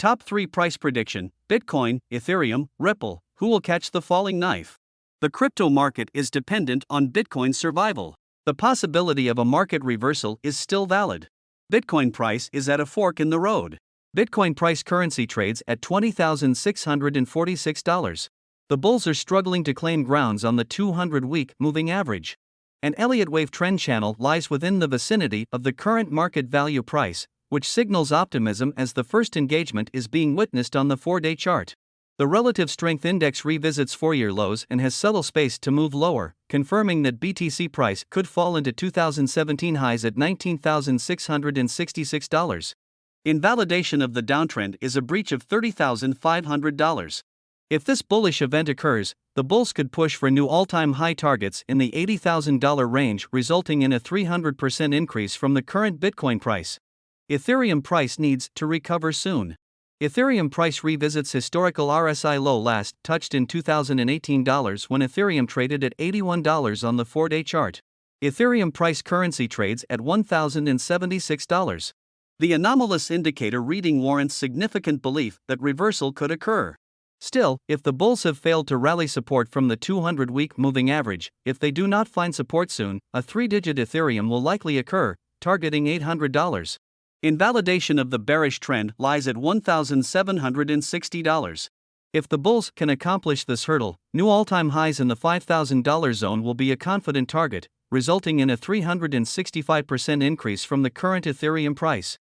Top 3 price prediction: Bitcoin, Ethereum, Ripple. Who will catch the falling knife? The crypto market is dependent on Bitcoin's survival. The possibility of a market reversal is still valid. Bitcoin price is at a fork in the road. Bitcoin price currency trades at $20,646. The bulls are struggling to claim grounds on the 200-week moving average. An Elliott wave trend channel lies within the vicinity of the current market value price, which signals optimism as the first engagement is being witnessed on the 4-day chart. The relative strength index revisits 4-year lows and has subtle space to move lower, confirming that BTC price could fall into 2017 highs at $19,666. Invalidation of the downtrend is a breach of $30,500. If this bullish event occurs, the bulls could push for new all-time high targets in the $80,000 range, resulting in a 300% increase from the current Bitcoin price. Ethereum price needs to recover soon. Ethereum price revisits historical RSI low last touched in 2018 when Ethereum traded at $81 on the 4-day chart. Ethereum price currency trades at $1,076. The anomalous indicator reading warrants significant belief that reversal could occur. Still, if the bulls have failed to rally support from the 200-week moving average, if they do not find support soon, a 3-digit Ethereum will likely occur, targeting $800. Invalidation of the bearish trend lies at $1,760. If the bulls can accomplish this hurdle, new all-time highs in the $5,000 zone will be a confident target, resulting in a 365% increase from the current Ethereum price.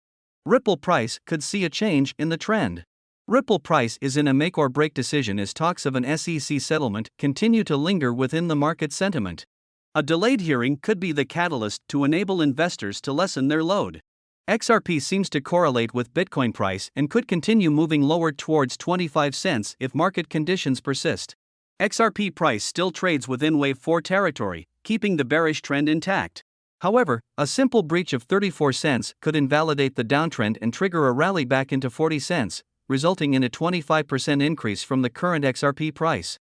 Ripple price could see a change in the trend. Ripple price is in a make-or-break decision as talks of an SEC settlement continue to linger within the market sentiment. A delayed hearing could be the catalyst to enable investors to lessen their load. XRP seems to correlate with Bitcoin price and could continue moving lower towards 25 cents if market conditions persist. XRP price still trades within Wave 4 territory, keeping the bearish trend intact. However, a simple breach of 34 cents could invalidate the downtrend and trigger a rally back into 40 cents, resulting in a 25% increase from the current XRP price.